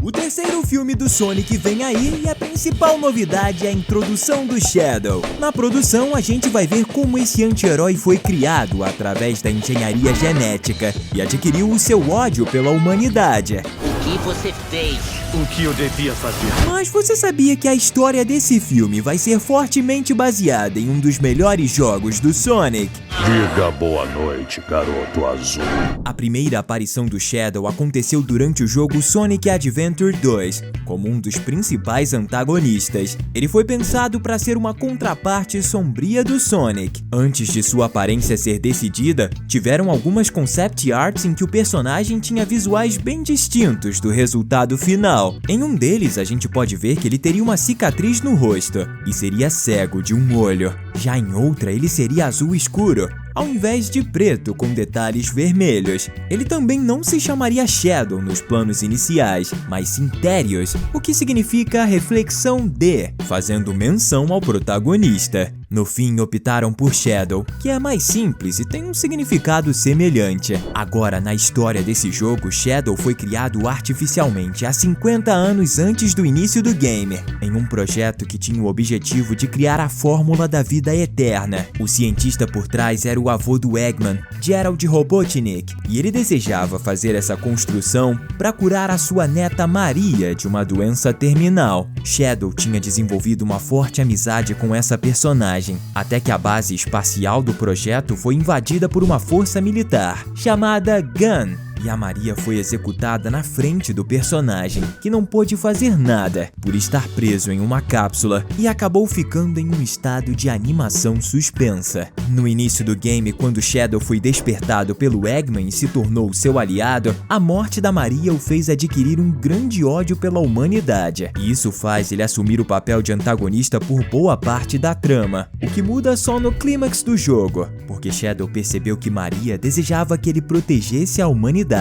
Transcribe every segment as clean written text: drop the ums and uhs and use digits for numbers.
O terceiro filme do Sonic vem aí e a principal novidade é a introdução do Shadow. Na produção, a gente vai ver como esse anti-herói foi criado através da engenharia genética e adquiriu o seu ódio pela humanidade. O que você fez? O que eu devia fazer? Mas você sabia que a história desse filme vai ser fortemente baseada em um dos melhores jogos do Sonic? Diga boa noite, garoto azul. A primeira aparição do Shadow aconteceu durante o jogo Sonic Adventure 2, como um dos principais antagonistas. Ele foi pensado para ser uma contraparte sombria do Sonic. Antes de sua aparência ser decidida, tiveram algumas concept arts em que o personagem tinha visuais bem distintos do resultado final. Em um deles, a gente pode ver que ele teria uma cicatriz no rosto e seria cego de um olho. Já em outra, ele seria azul escuro, ao invés de preto com detalhes vermelhos. Ele também não se chamaria Shadow nos planos iniciais, mas sim Terios, o que significa reflexão de, fazendo menção ao protagonista. No fim, optaram por Shadow, que é mais simples e tem um significado semelhante. Agora, na história desse jogo, Shadow foi criado artificialmente há 50 anos antes do início do game, em um projeto que tinha o objetivo de criar a fórmula da vida eterna. O cientista por trás era o avô do Eggman, Gerald Robotnik, e ele desejava fazer essa construção para curar a sua neta Maria de uma doença terminal. Shadow tinha desenvolvido uma forte amizade com essa personagem, até que a base espacial do projeto foi invadida por uma força militar, chamada GUN. E a Maria foi executada na frente do personagem, que não pôde fazer nada por estar preso em uma cápsula e acabou ficando em um estado de animação suspensa. No início do game, quando Shadow foi despertado pelo Eggman e se tornou seu aliado, a morte da Maria o fez adquirir um grande ódio pela humanidade. E isso faz ele assumir o papel de antagonista por boa parte da trama, o que muda só no clímax do jogo, porque Shadow percebeu que Maria desejava que ele protegesse a humanidade.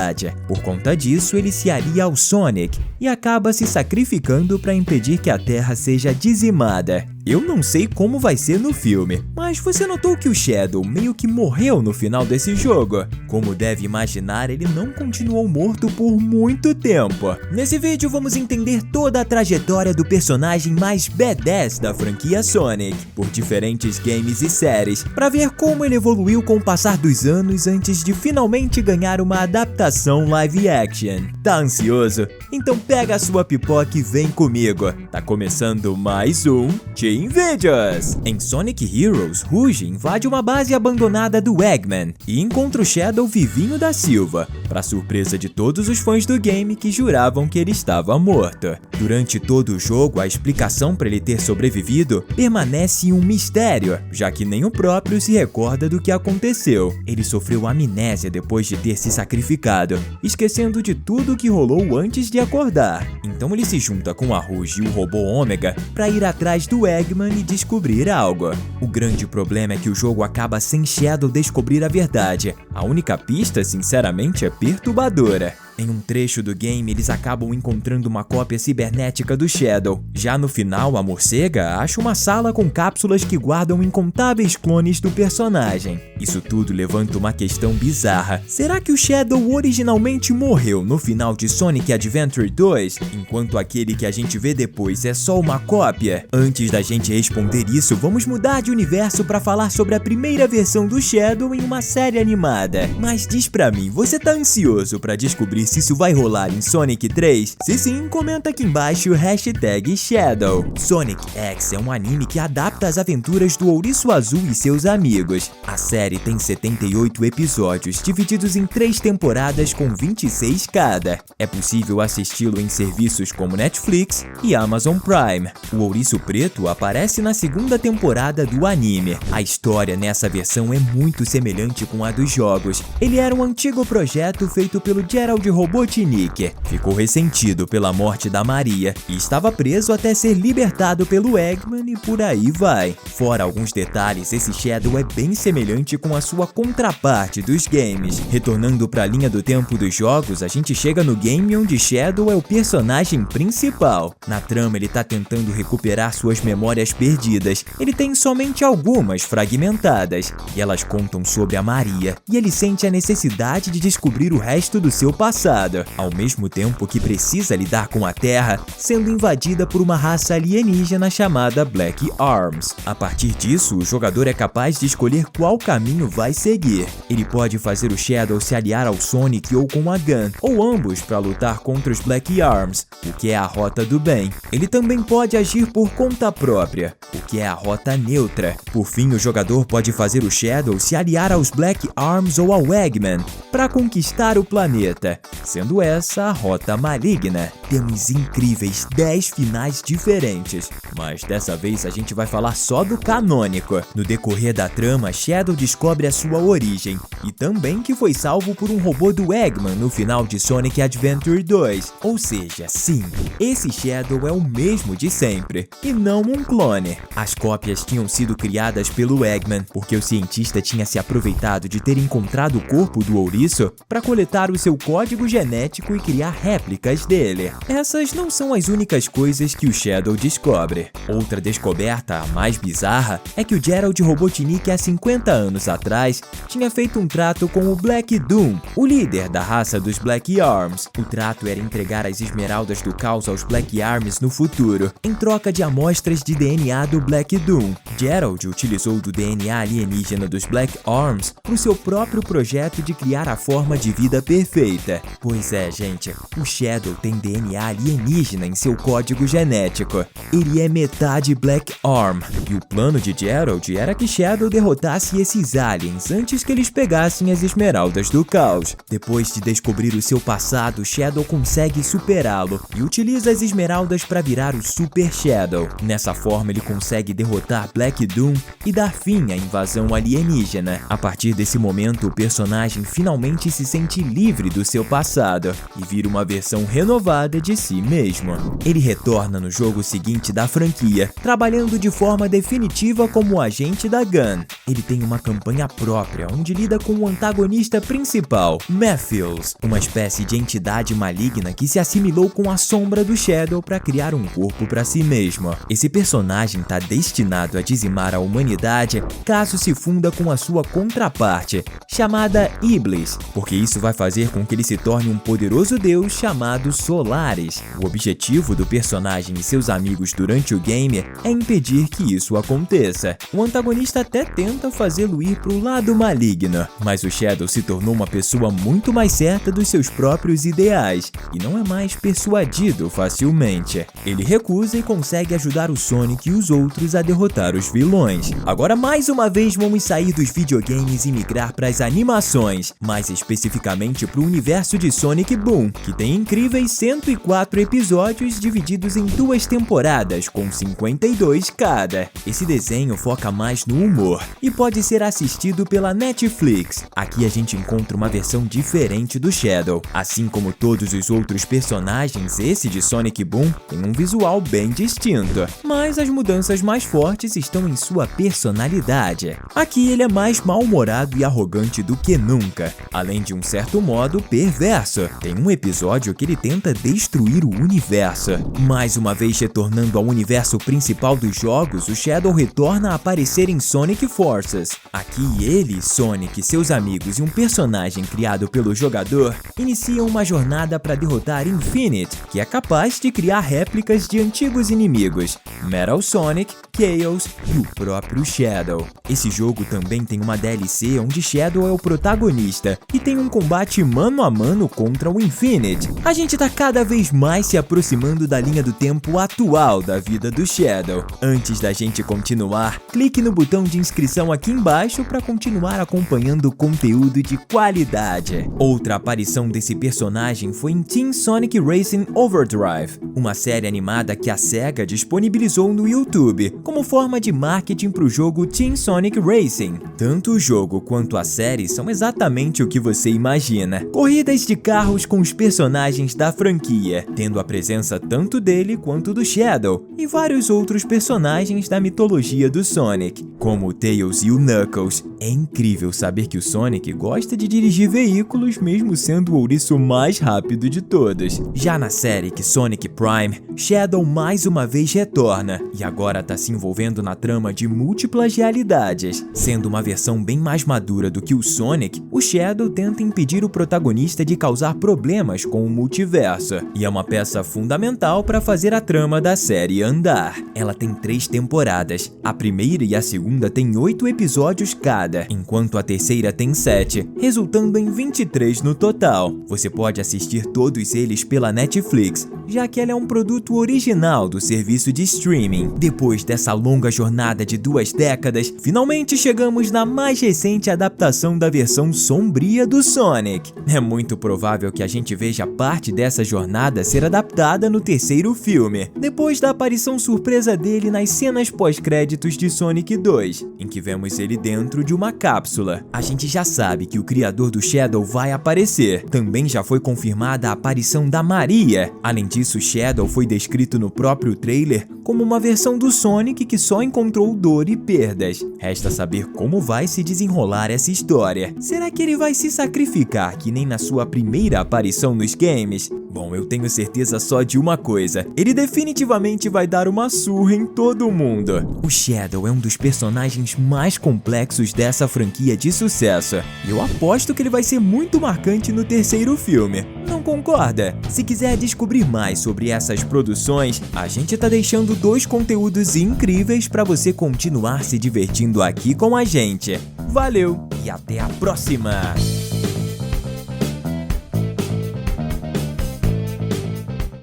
Por conta disso, ele se alia ao Sonic e acaba se sacrificando para impedir que a Terra seja dizimada. Eu não sei como vai ser no filme, mas você notou que o Shadow meio que morreu no final desse jogo? Como deve imaginar, ele não continuou morto por muito tempo. Nesse vídeo vamos entender toda a trajetória do personagem mais badass da franquia Sonic, por diferentes games e séries, para ver como ele evoluiu com o passar dos anos antes de finalmente ganhar uma adaptação live action. Tá ansioso? Então pega a sua pipoca e vem comigo. Tá começando mais um Team Videos! Em Sonic Heroes, Rouge invade uma base abandonada do Eggman e encontra o Shadow vivinho da Silva, para surpresa de todos os fãs do game que juravam que ele estava morto. Durante todo o jogo, a explicação para ele ter sobrevivido permanece um mistério, já que nem o próprio se recorda do que aconteceu. Ele sofreu amnésia depois de ter se sacrificado, esquecendo de tudo que rolou antes de acordar. Então ele se junta com a Rouge e o robô Ômega para ir atrás do Eggman e descobrir algo. O grande problema é que o jogo acaba sem Shadow descobrir a verdade. A única pista, sinceramente, é perturbadora. Em um trecho do game, eles acabam encontrando uma cópia cibernética do Shadow. Já no final, a morcega acha uma sala com cápsulas que guardam incontáveis clones do personagem. Isso tudo levanta uma questão bizarra. Será que o Shadow originalmente morreu no final de Sonic Adventure 2, enquanto aquele que a gente vê depois é só uma cópia? Antes da gente responder isso, vamos mudar de universo para falar sobre a primeira versão do Shadow em uma série animada. Mas diz pra mim, você tá ansioso para descobrir se isso vai rolar em Sonic 3? Se sim, comenta aqui embaixo o hashtag Shadow. Sonic X é um anime que adapta as aventuras do Ouriço Azul e seus amigos. A série tem 78 episódios, divididos em 3 temporadas com 26 cada. É possível assisti-lo em serviços como Netflix e Amazon Prime. O Ouriço Preto aparece na segunda temporada do anime. A história nessa versão é muito semelhante com a dos jogos. Ele era um antigo projeto feito pelo Gerald Robotnik, ficou ressentido pela morte da Maria e estava preso até ser libertado pelo Eggman e por aí vai. Fora alguns detalhes, esse Shadow é bem semelhante com a sua contraparte dos games. Retornando para a linha do tempo dos jogos, a gente chega no game onde Shadow é o personagem principal. Na trama, ele tá tentando recuperar suas memórias perdidas. Ele tem somente algumas fragmentadas, e elas contam sobre a Maria, e ele sente a necessidade de descobrir o resto do seu passado. passado, ao mesmo tempo que precisa lidar com a Terra sendo invadida por uma raça alienígena chamada Black Arms. A partir disso, o jogador é capaz de escolher qual caminho vai seguir. Ele pode fazer o Shadow se aliar ao Sonic ou com a Gun, ou ambos para lutar contra os Black Arms, o que é a rota do bem. Ele também pode agir por conta própria, o que é a rota neutra. Por fim, o jogador pode fazer o Shadow se aliar aos Black Arms ou ao Eggman para conquistar o planeta, sendo essa a rota maligna. Temos incríveis 10 finais diferentes, mas dessa vez a gente vai falar só do canônico. No decorrer da trama, Shadow descobre a sua origem e também que foi salvo por um robô do Eggman no final de Sonic Adventure 2. Ou seja, sim, esse Shadow é o mesmo de sempre e não um clone. As cópias tinham sido criadas pelo Eggman porque o cientista tinha se aproveitado de ter encontrado o corpo do ouriço para coletar o seu código genético e criar réplicas dele. Essas não são as únicas coisas que o Shadow descobre. Outra descoberta, a mais bizarra, é que o Gerald Robotnik há 50 anos atrás tinha feito um trato com o Black Doom, o líder da raça dos Black Arms. O trato era entregar as esmeraldas do caos aos Black Arms no futuro, em troca de amostras de DNA do Black Doom. Gerald utilizou do DNA alienígena dos Black Arms para o seu próprio projeto de criar a forma de vida perfeita. Pois é, gente, o Shadow tem DNA alienígena em seu código genético. Ele é metade Black Arm, e o plano de Gerald era que Shadow derrotasse esses aliens antes que eles pegassem as esmeraldas do caos. Depois de descobrir o seu passado, Shadow consegue superá-lo e utiliza as esmeraldas para virar o Super Shadow. Nessa forma, ele consegue derrotar Black Doom e dar fim à invasão alienígena. A partir desse momento, o personagem finalmente se sente livre do seu passado e vira uma versão renovada de si mesmo. Ele retorna no jogo seguinte da franquia, trabalhando de forma definitiva como agente da Gun. Ele tem uma campanha própria, onde lida com o antagonista principal, Matthews, uma espécie de entidade maligna que se assimilou com a sombra do Shadow para criar um corpo para si mesmo. Esse personagem está destinado a dizimar a humanidade caso se funda com a sua contraparte, chamada Iblis, porque isso vai fazer com que ele se torne um poderoso deus chamado Solaris. O objetivo do personagem e seus amigos durante o game é impedir que isso aconteça. O antagonista até tenta fazê-lo ir para o lado maligno, mas o Shadow se tornou uma pessoa muito mais certa dos seus próprios ideais e não é mais persuadido facilmente. Ele recusa e consegue ajudar o Sonic e os outros a derrotar os vilões. Agora, mais uma vez, vamos sair dos videogames e migrar para as animações, mais especificamente para o universo de Sonic Boom, que tem incríveis 104 episódios divididos em 2 temporadas, com 52 cada. Esse desenho foca mais no humor e pode ser assistido pela Netflix. Aqui a gente encontra uma versão diferente do Shadow. Assim como todos os outros personagens, esse de Sonic Boom tem um visual bem distinto, mas as mudanças mais fortes estão em sua personalidade. Aqui ele é mais mal-humorado e arrogante do que nunca, além de um certo modo perverso. Tem um episódio que ele tenta destruir o universo. Mais uma vez retornando ao universo principal dos jogos, o Shadow retorna a aparecer em Sonic Forces. Aqui ele, Sonic, seus amigos e um personagem criado pelo jogador iniciam uma jornada para derrotar Infinite, que é capaz de criar réplicas de antigos inimigos, Metal Sonic, Chaos e o próprio Shadow. Esse jogo também tem uma DLC onde Shadow é o protagonista e tem um combate mano a mano contra o Infinite. A gente tá cada vez mais se aproximando da linha do tempo atual da vida do Shadow. Antes da gente continuar, clique no botão de inscrição aqui embaixo para continuar acompanhando conteúdo de qualidade. Outra aparição desse personagem foi em Team Sonic Racing Overdrive, uma série animada que a SEGA disponibilizou no YouTube como forma de marketing para o jogo Team Sonic Racing. Tanto o jogo quanto a série são exatamente o que você imagina: corridas de carros com os personagens da franquia, tendo a presença tanto dele quanto do Shadow e vários outros personagens da mitologia do Sonic, como o Tails e o Knuckles. É incrível saber que o Sonic gosta de dirigir veículos mesmo sendo o ouriço mais rápido de todos. Já na série Sonic Prime, Shadow mais uma vez retorna e agora tá se envolvendo na trama de múltiplas realidades. Sendo uma versão bem mais madura do que o Sonic, o Shadow tenta impedir o protagonista de causar problemas com o multiverso, e é uma peça fundamental para fazer a trama da série andar. Ela tem 3 temporadas, a primeira e a segunda têm 8 episódios cada, enquanto a terceira tem 7, resultando em 23 no total. Você pode assistir todos eles pela Netflix, já que ela é um produto original do serviço de streaming. Depois dessa longa jornada de 2 décadas, finalmente chegamos na mais recente adaptação da versão sombria do Sonic. É muito provável que a gente veja parte dessa jornada ser adaptada no terceiro filme, depois da aparição surpresa dele nas cenas pós-créditos de Sonic 2, em que vemos ele dentro de uma cápsula. A gente já sabe que o criador do Shadow vai aparecer. Também já foi confirmada a aparição da Maria. Além disso, Shadow foi descrito no próprio trailer como uma versão do Sonic que só encontrou dor e perdas. Resta saber como vai se desenrolar essa história. Será que ele vai se sacrificar que nem na sua primeira aparição nos games? Bom, eu tenho certeza só de uma coisa: ele definitivamente vai dar uma surra em todo mundo. O Shadow é um dos personagens mais complexos dessa franquia de sucesso, e eu aposto que ele vai ser muito marcante no terceiro filme. Não concorda? Se quiser descobrir mais sobre essas produções, a gente tá deixando 2 conteúdos incríveis para você continuar se divertindo aqui com a gente. Valeu e até a próxima!